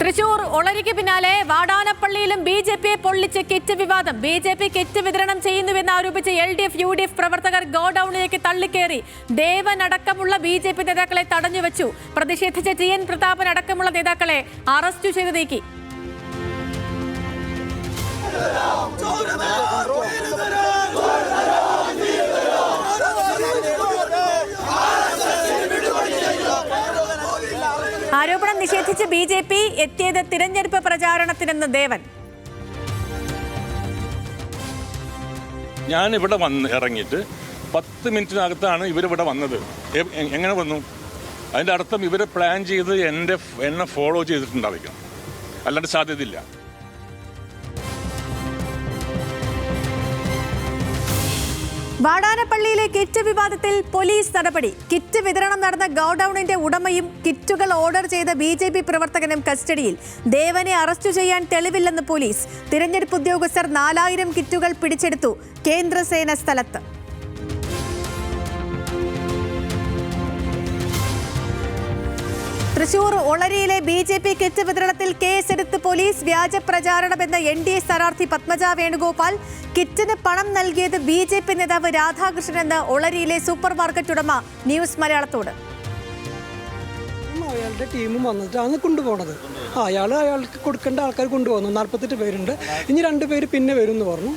തൃശൂർ ഒളരിക്ക് പിന്നാലെ വാടാനപ്പള്ളിയിലും ബി.ജെ.പിയെ പൊള്ളിച്ച് കിറ്റ് വിവാദം. BJP kit വിതരണം ചെയ്യുന്നുവെന്ന് ആരോപിച്ച് LDF, UDF പ്രവർത്തകർ ഗോഡൌണിലേക്ക് തള്ളിക്കേറി. ദേവൻ അടക്കമുള്ള ബി.ജെ.പി നേതാക്കളെ തടഞ്ഞുവച്ചു. പ്രതിഷേധിച്ച TN പ്രതാപൻ അടക്കമുള്ള നേതാക്കളെ അറസ്റ്റ് ചെയ്ത് നീക്കി. ആരോപണം നിഷേധിച്ച് ബി.ജെ.പി എത്തിയത് തിരഞ്ഞെടുപ്പ് പ്രചാരണത്തിനെന്ന് ദേവൻ. ഞാൻ ഇവിടെ ഇറങ്ങിയിട്ട് 10 മിനിറ്റിനകത്താണ് ഇവരിവിടെ വന്നത്. എങ്ങനെ വന്നു? അതിൻ്റെ അർത്ഥം ഇവർ പ്ലാൻ ചെയ്ത് എന്നെ ഫോളോ ചെയ്തിട്ടുണ്ടായിരിക്കണം, അല്ലാണ്ട് സാധ്യതയില്ല. വാടാനപ്പള്ളിയിലെ കിറ്റ് വിവാദത്തിൽ പോലീസ് നടപടി. കിറ്റ് വിതരണം നടന്ന ഗോഡൌണിന്റെ ഉടമയും കിറ്റുകൾ ഓർഡർ ചെയ്ത ബി.ജെ.പി പ്രവർത്തകനും കസ്റ്റഡിയിൽ. ദേവനെ അറസ്റ്റ് ചെയ്യാൻ തെളിവില്ലെന്ന് പോലീസ്. തിരഞ്ഞെടുപ്പ് ഉദ്യോഗസ്ഥർ 4000 കിറ്റുകൾ പിടിച്ചെടുത്തു. കേന്ദ്രസേന സ്ഥലത്ത്. തൃശൂർ ഒളരിയിലെ ബി.ജെ.പി കിറ്റ് വിതരണത്തിൽ കേസെടുത്ത് പോലീസ്. വ്യാജ പ്രചാരണമെന്ന NDA സ്ഥാനാർത്ഥി പത്മജ വേണുഗോപാൽ. കിറ്റിന് പണം നൽകിയത് ബി.ജെ.പി നേതാവ് രാധാകൃഷ്ണൻ എന്ന് ഒളരിയിലെ സൂപ്പർ മാർക്കറ്റ് ഉടമ ന്യൂസ് മലയാളത്തോട്. അയാളുടെ ടീമും വന്നിട്ടാണ് കൊണ്ടുപോകുന്നത്. അയാൾക്ക് കൊടുക്കേണ്ട ആൾക്കാർ കൊണ്ടുപോകുന്നു. 48 പേരുണ്ട്. ഇനി 2 പേര് പിന്നെ വരും എന്ന് പറഞ്ഞു.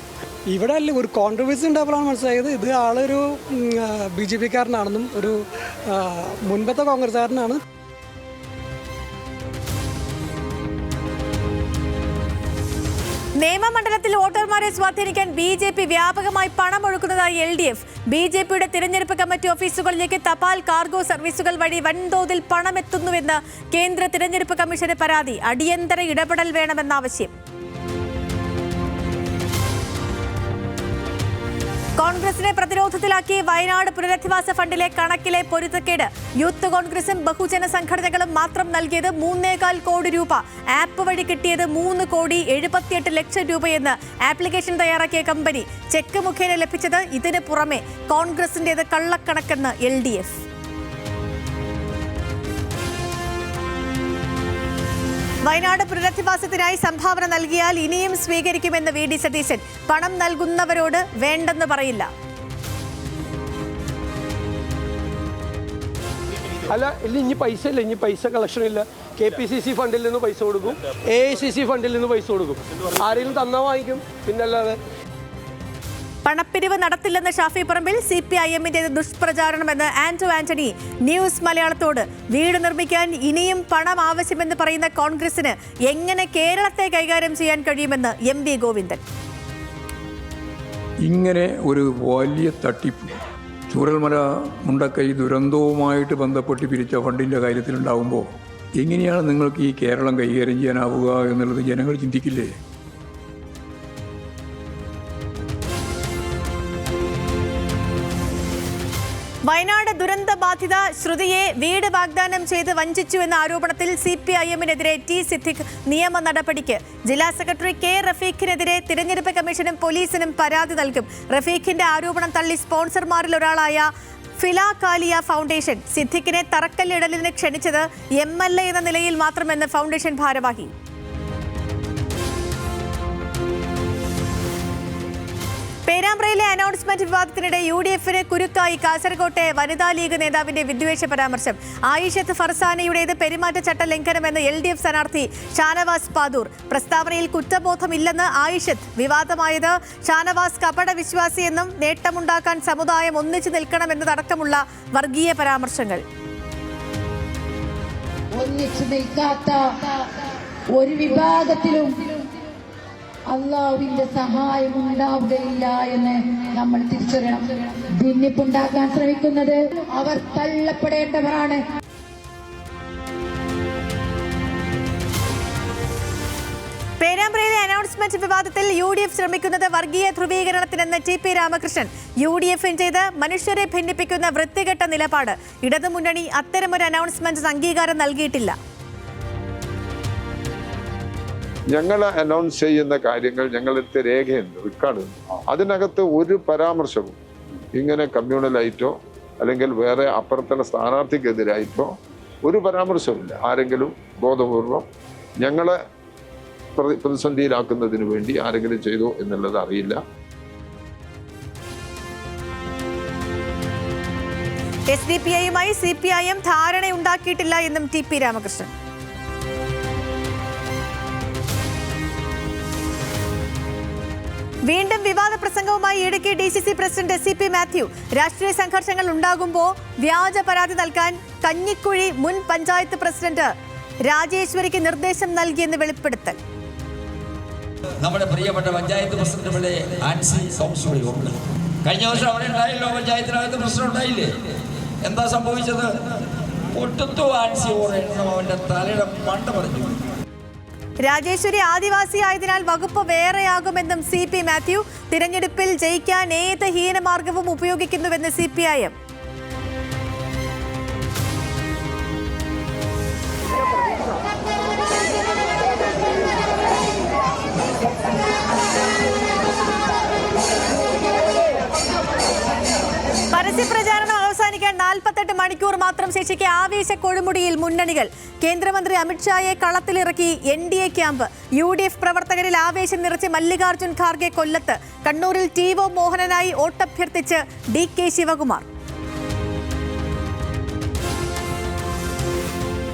ഇവിടെ അല്ലേ ഒരു കോൺട്രവേഴ്സി ഉണ്ടായപ്പോഴാണ് മനസ്സിലായത് ഇത് ആളൊരു BJP-കാരനാണെന്നും ഒരു മുൻപത്തെ കോൺഗ്രസ്സുകാരനാണ്. നിയമമണ്ഡലത്തിൽ വോട്ടർമാരെ സ്വാധീനിക്കാൻ ബി.ജെ.പി വ്യാപകമായി പണമൊഴുക്കുന്നതായി LDF. ബി.ജെ.പിയുടെ തിരഞ്ഞെടുപ്പ് കമ്മിറ്റി ഓഫീസുകളിലേക്ക് തപാൽ കാർഗോ സർവീസുകൾ വഴി വൻതോതിൽ പണമെത്തുന്നുവെന്ന് കേന്ദ്ര തിരഞ്ഞെടുപ്പ് കമ്മീഷന് പരാതി. അടിയന്തര ഇടപെടൽ വേണമെന്നാവശ്യം. കോൺഗ്രസിനെ പ്രതിരോധത്തിലാക്കി വയനാട് പുനരധിവാസ ഫണ്ടിലെ കണക്കിലെ പൊരുത്തക്കേട്. യൂത്ത് കോൺഗ്രസും ബഹുജന സംഘടനകളും മാത്രം നൽകിയത് 3.25 കോടി രൂപ. ആപ്പ് വഴി കിട്ടിയത് 3.78 ലക്ഷം രൂപയെന്ന് ആപ്ലിക്കേഷൻ തയ്യാറാക്കിയ കമ്പനി. ചെക്ക് മുഖേന ലഭിച്ചത് ഇതിന് പുറമെ കോൺഗ്രസിന്റേത് കള്ളക്കണക്കെന്ന് LDF. വയനാട് പുനരധിവാസത്തിനായി സംഭാവന നൽകിയാൽ ഇനിയും സ്വീകരിക്കുമെന്ന് VD സതീശൻ. പണം നൽകുന്നവരോട് വേണ്ടെന്ന് പറയില്ല. അല്ല ഇനി പൈസ ഇല്ല, ഇനി പൈസ കളക്ഷൻ ഇല്ല. KPCC ഫണ്ടിൽ നിന്ന് പൈസ കൊടുക്കും, AICC ഫണ്ടിൽ നിന്ന് പൈസ കൊടുക്കും. ആരെങ്കിലും തന്നാൽ വാങ്ങിക്കും, പിന്നല്ലാതെ. പണപ്പിരിവ് നടത്തില്ലെന്ന് ഷാഫി പറമ്പിൽ. CPIM-ന്റെ ദുഷ്പ്രചാരണമെന്ന് ആന്റണി ന്യൂസ് മലയാളത്തോട്. വീട് നിർമ്മിക്കാൻ ഇനിയും പണം ആവശ്യമെന്ന് പറയുന്ന കോൺഗ്രസിന് എങ്ങനെ കേരളത്തെ കൈകാര്യം ചെയ്യാൻ കഴിയുമെന്ന് MV ഗോവിന്ദൻ. ഇങ്ങനെ ഒരു വലിയ തട്ടിപ്പ് ചൂരൽമല മുണ്ടക്കൈ ദുരന്തവുമായിട്ട് ബന്ധപ്പെട്ട് പിരിച്ച ഫണ്ടിൻ്റെ കാര്യത്തിലുണ്ടാകുമ്പോൾ എങ്ങനെയാണ് നിങ്ങൾക്ക് ഈ കേരളം കൈകാര്യം ചെയ്യാനാവുക എന്നുള്ളത് ജനങ്ങൾ ചിന്തിക്കില്ലേ? വയനാട് ദുരന്ത ബാധിത ശ്രുതിയെ വീട് വാഗ്ദാനം ചെയ്ത് വഞ്ചിച്ചുവെന്ന ആരോപണത്തിൽ CPIM-നെതിരെ T. സിദ്ദിഖ് നിയമ നടപടിക്ക്. ജില്ലാ സെക്രട്ടറി K. റഫീഖിനെതിരെ തിരഞ്ഞെടുപ്പ് കമ്മീഷനും പോലീസിനും പരാതി നൽകും. റഫീഖിന്റെ ആരോപണം തള്ളി സ്പോൺസർമാരിൽ ഒരാളായ ഫിലാകാലിയ ഫൗണ്ടേഷൻ സിദ്ദിഖിനെ തറക്കല്ലിടലിന് ക്ഷണിച്ചത് MLA എന്ന നിലയിൽ മാത്രമെന്ന് ഫൗണ്ടേഷൻ ഭാരവാഹി. പേരാമ്പ്രയിലെ അനൗൺസ്മെന്റ് വിവാദത്തിനിടെ UDF-ന് കുരുക്കായി. കാസർകോട്ടെ വനിതാ ലീഗ് നേതാവിന്റെ വിദ്വേഷ പരാമർശം. ആയിഷത്ത് ഫർസാനയുടേത് പെരുമാറ്റച്ചട്ട ലംഘനമെന്ന് LDF സ്ഥാനാർത്ഥി ഷാനവാസ് പാദൂർ. പ്രസ്താവനയിൽ കുറ്റബോധമില്ലെന്ന് ആയിഷത്ത്. വിവാദമായത് ഷാനവാസ് കപട വിശ്വാസിയെന്നും നേട്ടമുണ്ടാക്കാൻ സമുദായം ഒന്നിച്ചു നിൽക്കണമെന്നതടക്കമുള്ള വർഗീയ പരാമർശങ്ങൾ. ഒന്നിച്ചു നിൽക്കാത്ത ഒരു വിഭാഗത്തിലും അള്ളാഹുവിന്റെ സഹായം ഉണ്ടാവുകയില്ല എന്ന് നമ്മൾ തിരിച്ചറിയണം. ഭിന്നിപ്പുണ്ടാക്കാൻ ശ്രമിക്കുന്നത് അവർ തള്ളപ്പെടേണ്ടവരാണ്. പേരാമ്പ്രയിലെ അനൗൺസ്മെന്റ് വിവാദത്തിൽ UDF ശ്രമിക്കുന്നത് വർഗീയ ധ്രുവീകരണത്തിനെന്ന് TP രാമകൃഷ്ണൻ. UDF-ന്റേത് മനുഷ്യരെ ഭിന്നിപ്പിക്കുന്ന വൃത്തികെട്ട നിലപാട്. ഇടതുമുന്നണി അത്തരമൊരു അനൗൺസ്മെന്റ് അംഗീകാരം നൽകിയിട്ടില്ല. ഞങ്ങൾ അനൗൺസ് ചെയ്യുന്ന കാര്യങ്ങൾ ഞങ്ങളുടെ രേഖയുണ്ട്, റെക്കോർഡ്. അതിനകത്ത് ഒരു പരാമർശവും ഇങ്ങനെ കമ്മ്യൂണലായിട്ടോ അല്ലെങ്കിൽ വേറെ അപ്പുറത്തുള്ള സ്ഥാനാർത്ഥിക്കെതിരായിട്ടോ ഒരു പരാമർശവുമില്ല. ആരെങ്കിലും ബോധപൂർവം ഞങ്ങളെ പ്രതിസന്ധിയിലാക്കുന്നതിന് വേണ്ടി ആരെങ്കിലും ചെയ്തോ എന്നുള്ളത് അറിയില്ല. SDPIയുമായി CPIM ധാരണയുണ്ടാക്കിയിട്ടില്ല എന്നും TP രാമകൃഷ്ണൻ. വീണ്ടും വിവാദ പ്രസംഗവുമായി Idukki DCC president SCP Mathew. രാഷ്ട്രീയ സംഘർഷങ്ങൾ ഉണ്ടാകുമ്പോൾ വ്യാജ പരാതി നൽകാൻ കഞ്ഞിക്കുഴി മുൻ പഞ്ചായത്ത് പ്രസിഡന്റ് രാജേശ്വരിക്ക് നിർദ്ദേശം നൽകിയെന്ന് വെളിപ്പെടുത്തൽ. നമ്മുടെ പ്രിയപ്പെട്ട പഞ്ചായത്ത് പ്രസിഡന്റ് ആൻസി തോമസ് ഉണ്ട്. കഴിഞ്ഞ വർഷം അവിടെ ഉണ്ടായല്ലോ, പഞ്ചായത്തിനകത്ത് പ്രശ്നം ഉണ്ടായില്ലേ? എന്താ സംഭവിച്ചത്? ഒട്ടുത്തു ആൻസി ഓരെണ്ണം അവന്റെ തലയുടെ മണ്ട പറഞ്ഞു. രാജേശ്വരി ആദിവാസിയായതിനാൽ വകുപ്പ് വേറെയാകുമെന്നും CP മാത്യു. തിരഞ്ഞെടുപ്പിൽ ജയിക്കാൻ ഏത് ഹീനമാർഗവും ഉപയോഗിക്കുന്നുവെന്ന് CPIM. പരസ്യപ്രചാരണം അവസാനിക്കാൻ 48 മണിക്കൂർ മാത്രം ശേഷിക്കെ ആവേശ കൊടുമുടിയിൽ മുന്നണികൾ. കേന്ദ്രമന്ത്രി അമിത്ഷായെ കളത്തിലിറക്കി NDA ക്യാമ്പ്. UDF പ്രവർത്തകരിൽ ആവേശം നിറച്ച് മല്ലികാർജ്ജുൻ ഖാർഗെ കൊല്ലത്ത്. കണ്ണൂരിൽ TO മോഹനനായി വോട്ടഭ്യർത്ഥിച്ച് DK ശിവകുമാർ.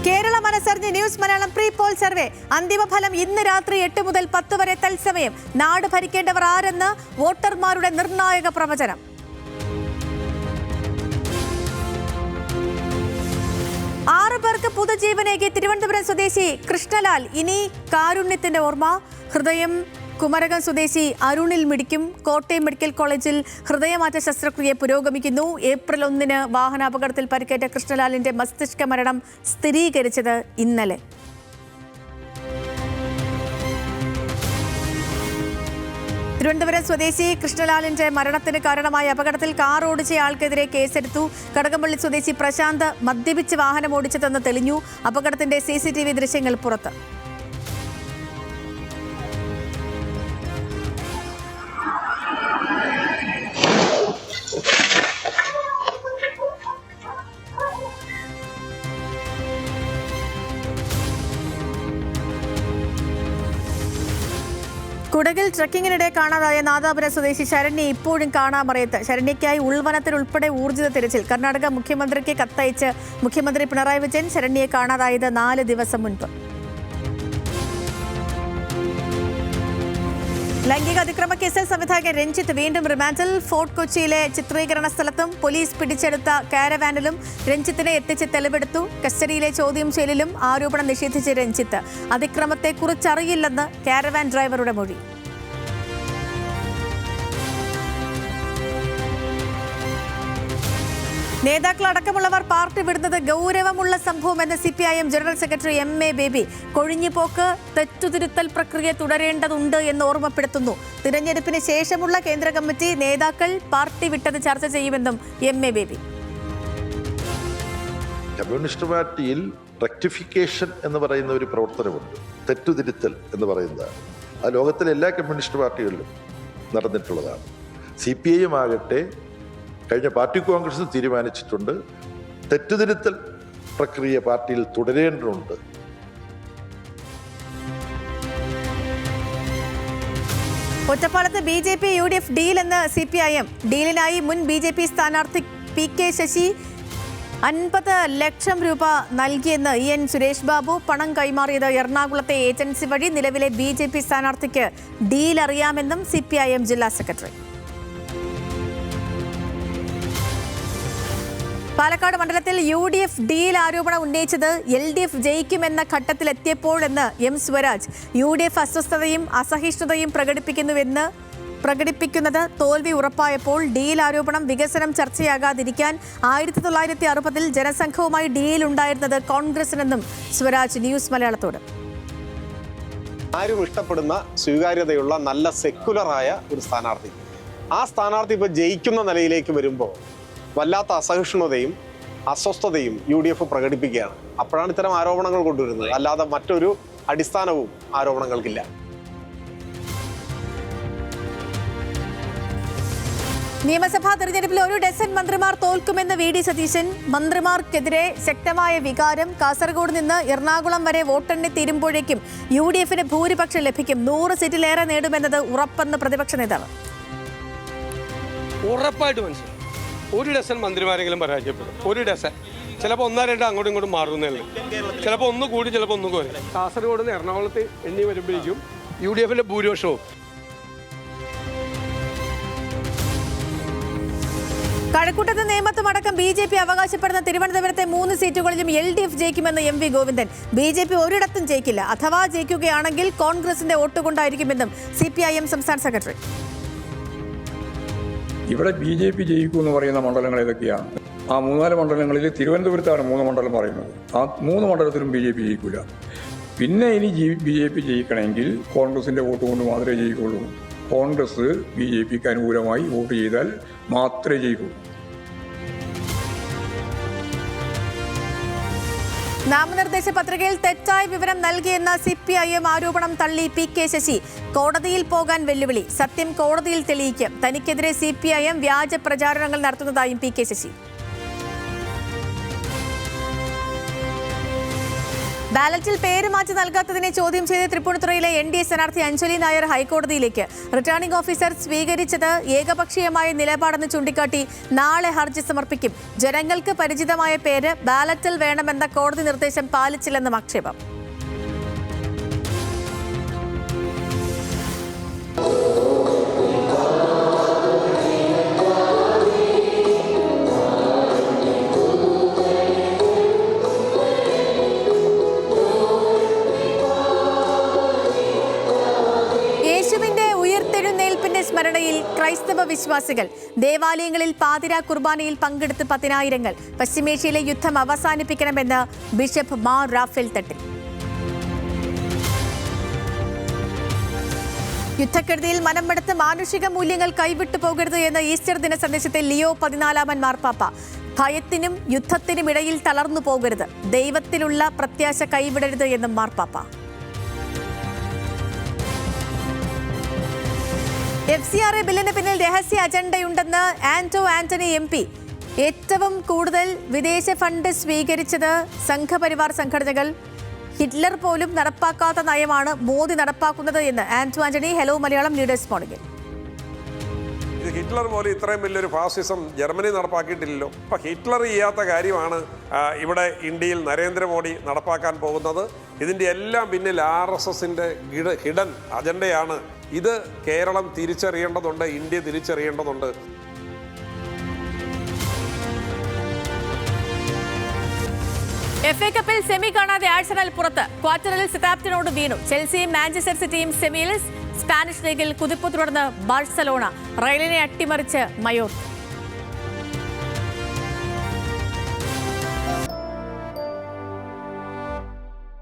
കേരള മനസ്സറിഞ്ഞ് news Malayalam pre poll survey. അന്തിമഫലം ഇന്ന് രാത്രി 8 മുതൽ 10 വരെ തത്സമയം. നാട് ഭരിക്കേണ്ടവർ ആരെന്ന് വോട്ടർമാരുടെ നിർണായക പ്രവചനം. 6 പേർക്ക് പുതുജീവനേകി തിരുവനന്തപുരം സ്വദേശി കൃഷ്ണലാൽ. ഇനി കാരുണ്യത്തിന്റെ ഓർമ്മ. ഹൃദയം കുമരകം സ്വദേശി അരുണിൽ മിടിക്കും. കോട്ടയം മെഡിക്കൽ കോളേജിൽ ഹൃദയമാറ്റ ശസ്ത്രക്രിയ പുരോഗമിക്കുന്നു. ഏപ്രിൽ 1 വാഹനാപകടത്തിൽ പരിക്കേറ്റ കൃഷ്ണലാലിന്റെ മസ്തിഷ്ക മരണം സ്ഥിരീകരിച്ചത് ഇന്നലെ. തിരുവനന്തപുരം സ്വദേശി കൃഷ്ണലാലിന്റെ മരണത്തിന് കാരണമായ അപകടത്തിൽ കാർ ഓടിച്ചയാൾക്കെതിരെ കേസെടുത്തു. കടകംപള്ളി സ്വദേശി പ്രശാന്ത് മദ്യപിച്ച് വാഹനം ഓടിച്ചതെന്ന് തെളിഞ്ഞു. അപകടത്തിന്റെ CCTV ദൃശ്യങ്ങൾ പുറത്ത്. കുടകിൽ ട്രക്കിങ്ങിനിടെ കാണാതായ നാദാപുരം സ്വദേശി ശരണ്യ ഇപ്പോഴും കാണാമറയത്ത്. ശരണ്യയ്ക്കായി ഉൾവനത്തിൽ ഉൾപ്പെടെ ഊർജിത തിരച്ചിൽ. കർണാടക മുഖ്യമന്ത്രിക്ക് കത്തയച്ച് മുഖ്യമന്ത്രി പിണറായി വിജയൻ. ശരണ്യയെ കാണാതായത് 4 ദിവസം മുൻപ്. ലൈംഗിക അതിക്രമ കേസിൽ സംവിധായകൻ രഞ്ജിത്ത് വീണ്ടും റിമാൻഡിൽ. ഫോർട്ട് കൊച്ചിയിലെ ചിത്രീകരണ സ്ഥലത്തും പോലീസ് പിടിച്ചെടുത്ത കാരവാനിലും രഞ്ജിത്തിനെ എത്തിച്ച് തെളിവെടുത്തു. കസ്റ്റഡിയിലെ ചോദ്യം ചെയ്യലിലും ആരോപണം നിഷേധിച്ച് രഞ്ജിത്ത്. അതിക്രമത്തെക്കുറിച്ചറിയില്ലെന്ന് കാരവാൻ ഡ്രൈവറുടെ മൊഴി. നേതാക്കളടക്കമുള്ളവർ പാർട്ടി വിടുന്നത് ഗൗരവമുള്ള സംഭവമെന്ന് CPIM general secretary MA Baby. കൊഴിഞ്ഞുപോക്ക് തെറ്റുതിരുത്തൽ പ്രക്രിയ തുടരേണ്ടതുണ്ട് എന്ന് ഓർമ്മപ്പെടുത്തുന്നു. തിരഞ്ഞെടുപ്പിന് ശേഷമുള്ള കേന്ദ്ര കമ്മിറ്റി നേതാക്കൾ പാർട്ടി വിട്ടത് ചർച്ച ചെയ്യുമെന്നും MA ബേബി. കമ്മ്യൂണിസ്റ്റ് പാർട്ടിയിൽ റെക്ടിഫിക്കേഷൻ എന്ന് പറയുന്ന ഒരു പ്രവർത്തനമുണ്ട്. തെറ്റുതിരുത്തൽ എന്ന് പറയുന്നതാണ്. ആ ലോകത്തിലെ എല്ലാ കമ്മ്യൂണിസ്റ്റ് പാർട്ടികളിലും നടന്നിട്ടുള്ളതാണ്. CPIM ആകട്ടെ കഴിഞ്ഞ പാർട്ടി കോൺഗ്രസ് തീരുമാനിച്ചിട്ടുണ്ട്, തെറ്റുതിരുത്തൽ പ്രക്രിയ പാർട്ടിയിൽ തുടരേണ്ടതുണ്ട്. ഒറ്റപ്പാലത്ത് BJP UDF ഡീൽ എന്ന് CPIM. ഡീലിനായി മുൻ BJP സ്ഥാനാർത്ഥി PK ശശി 50 ലക്ഷം രൂപ നൽകിയെന്ന് EN സുരേഷ് ബാബു. പണം കൈമാറിയത് എറണാകുളത്തെ ഏജൻസി വഴി. നിലവിലെ BJP സ്ഥാനാർത്ഥിക്ക് ഡീൽ അറിയാമെന്നും CPIM ജില്ലാ സെക്രട്ടറി. പാലക്കാട് മണ്ഡലത്തിൽ UDF ഡീൽ ആരോപണം ഉന്നയിച്ചത് LDF ജയിക്കുമെന്ന ഘട്ടത്തിലെത്തിയപ്പോഴെന്ന് M സ്വരാജ്. UDF അസ്വസ്ഥതയും അസഹിഷ്ണുതയും പ്രകടിപ്പിക്കുന്നത് തോൽവി ഉറപ്പായപ്പോൾ ഡീൽ ആരോപണം വികസനം ചർച്ചയാകാതിരിക്കാൻ 1960-ൽ ജനസംഘവുമായി ഡീൽ ഉണ്ടായിരുന്നത് കോൺഗ്രസിനെന്നും സ്വരാജ് ന്യൂസ് മലയാളത്തോട്. ആരും ഇഷ്ടപ്പെടുന്ന സ്വീകാര്യതയുള്ള നല്ല സെക്കുലറായ ഒരു സ്ഥാനാർത്ഥി. ആ സ്ഥാനാർത്ഥി ഇപ്പോൾ ജയിക്കുന്ന നിലയിലേക്ക് വരുമ്പോൾ വല്ലാത്ത അസഹിഷ്ണുതയും അസ്വസ്ഥതയും UDF പ്രകടിപ്പിക്കുകയാണ്. അപ്പോഴാണ് ഇത്തരം ആരോപണങ്ങൾ കൊണ്ടുവരുന്നത്. അല്ലാതെ മറ്റൊരു അടിസ്ഥാനവും ആരോപണങ്ങൾക്കില്ല. നിയമസഭാ തെരഞ്ഞെടുപ്പിൽ ഒരു ഡസൻ മന്ത്രിമാർ തോൽക്കുമെന്ന് വി.ഡി. സതീശൻ. മന്ത്രിമാർക്കെതിരെ ശക്തമായ വികാരം. കാസർഗോഡ് നിന്ന് എറണാകുളം വരെ വോട്ടെണ്ണി തീരുമ്പോഴേക്കും UDF-ന് ഭൂരിപക്ഷം ലഭിക്കും. 100 സീറ്റിലേറെ നേടുമെന്നത് ഉറപ്പെന്ന് പ്രതിപക്ഷ നേതാവ്. ഉറപ്പായിട്ട് മനസ്സിലായി. ഒരു ഡസൻ മന്ത്രിമാരെങ്കിലും പരാജയപ്പെടും. ഒരു ഡസൻ. ചിലപ്പോൾ 1-2 അങ്ങോട്ടും ഇങ്ങോട്ടും മാറുന്നേ ഉള്ളൂ. ചിലപ്പോൾ ഒന്ന് കൂടി, ചിലപ്പോൾ ഒന്ന് കുറയും. കാസർഗോഡ് നിന്ന് എറണാകുളത്ത് എണ്ണി വരുമ്പോഴേക്കും UDF-ന്റെ ഭൂരിപക്ഷവും. കഴക്കൂട്ടത്ത് നേമത്തുമടക്കം BJP അവകാശപ്പെടുന്ന തിരുവനന്തപുരത്തെ 3 സീറ്റുകളിലും LDF ജയിക്കുമെന്ന് MV ഗോവിന്ദൻ. BJP ഒരിടത്തും ജയിക്കില്ല. അഥവാ ജയിക്കുകയാണെങ്കിൽ കോൺഗ്രസിന്റെ വോട്ടുകൊണ്ടായിരിക്കുമെന്നും CPIM സംസ്ഥാന സെക്രട്ടറി. ഇവിടെ BJP ജയിക്കും എന്ന് പറയുന്ന മണ്ഡലങ്ങൾ ഏതൊക്കെയാണ്? ആ 3-4 മണ്ഡലങ്ങളിൽ തിരുവനന്തപുരത്താണ് 3 മണ്ഡലം പറയുന്നത്. ആ 3 മണ്ഡലത്തിലും BJP ജയിക്കില്ല. പിന്നെ ഇനി BJP ജയിക്കണമെങ്കിൽ കോൺഗ്രസിന്റെ വോട്ട് കൊണ്ട് മാത്രമേ ജയിക്കുള്ളൂ. കോൺഗ്രസ് BJPക്ക് അനുകൂലമായി വോട്ട് ചെയ്താൽ മാത്രമേ ജയിക്കൂ. നാമനിർദ്ദേശ പത്രികയിൽ തെറ്റായ വിവരം നൽകിയെന്ന CPIM ആരോപണം തള്ളി PK ശശി. കോടതിയിൽ പോകാൻ വെല്ലുവിളി. സത്യം കോടതിയിൽ തെളിയിക്കും. തനിക്കെതിരെ CPIM വ്യാജ പ്രചാരണങ്ങൾ നടത്തുന്നതായും PK ശശി. ബാലറ്റിൽ പേര് മാറ്റി നൽകാത്തതിനെ ചോദ്യം ചെയ്ത് തൃപ്പൂണിത്തുറയിലെ NDA സ്ഥാനാർത്ഥി അഞ്ജലി നായർ ഹൈക്കോടതിയിലേക്ക്. റിട്ടേണിംഗ് ഓഫീസർ സ്വീകരിച്ചത് ഏകപക്ഷീയമായ നിലപാടെന്ന് ചൂണ്ടിക്കാട്ടി നാളെ ഹർജി സമർപ്പിക്കും. ജനങ്ങൾക്ക് പരിചിതമായ പേര് ബാലറ്റിൽ വേണമെന്ന കോടതി നിർദ്ദേശം പാലിച്ചില്ലെന്നും ആക്ഷേപം. സ്മരണയിൽ ക്രൈസ്തവ വിശ്വാസികൾ. ദേവാലയങ്ങളിൽ പാതിരാ കുർബാനയിൽ പങ്കെടുത്ത് 10,000. പശ്ചിമേഷ്യയിലെ യുദ്ധം അവസാനിപ്പിക്കണമെന്ന് ബിഷപ്പ് മാർ റാഫേൽ തട്ടിൽ. യുദ്ധക്കെടുതിയിൽ മനംമടുത്ത് മാനുഷിക മൂല്യങ്ങൾ കൈവിട്ടു പോകരുത് എന്ന് ഈസ്റ്റർ ദിന സന്ദേശത്തിൽ ലിയോ 14 മാർപ്പാപ്പ. ഭയത്തിനും യുദ്ധത്തിനും ഇടയിൽ തളർന്നു പോകരുത്. ദൈവത്തിലുള്ള പ്രത്യാശ കൈവിടരുത് എന്നും മാർപ്പാപ്പ. FCRA ബില്ലിന് പിന്നിൽ രഹസ്യ അജണ്ടയുണ്ടെന്ന് ആന്റണി MP. ഏറ്റവും കൂടുതൽ വിദേശ ഫണ്ട് സ്വീകരിച്ചത് സംഘപരിവാർ സംഘടനകൾ. ഹിറ്റ്ലർ പോലും നടപ്പാക്കാത്ത നയമാണ് മോദി നടപ്പാക്കുന്നത് എന്ന് ആന്റണി ഹലോ മലയാളം ലീഡേഴ്സ് മോർണിംഗിൽ. ഇത് ഹിറ്റ്ലർ പോലും ഇത്രയും വലിയൊരു ഫാസിസം ജർമ്മനി നടപ്പാക്കിയിട്ടില്ലല്ലോ. അപ്പം ഹിറ്റ്ലർ ചെയ്യാത്ത കാര്യമാണ് ഇവിടെ ഇന്ത്യയിൽ നരേന്ദ്രമോദി നടപ്പാക്കാൻ പോകുന്നത്. ഇതിൻ്റെ എല്ലാം പിന്നിൽ RSSന്റെ ഹിഡൻ അജണ്ടയാണ്. ഇത് കേരളം തിരിച്ചറിയേണ്ടതുണ്ട്, ഇന്ത്യ തിരിച്ചറിയേണ്ടതുണ്ട്. FA കപ്പിൽ സെമി കാണാതെ ആഴ്സണൽ പുറത്ത്. ക്വാർട്ടറിൽ സതാപ്റ്റനോട് വീണു. ചെൽസിയും മാഞ്ചസ്റ്റർ സിറ്റിയും സെമിയിൽ. സ്പാനിഷ് ലീഗിൽ കുതിപ്പ് തുടർന്ന് ബാഴ്സലോണ. റയലിനെ അട്ടിമറിച്ച് മയോർക്ക.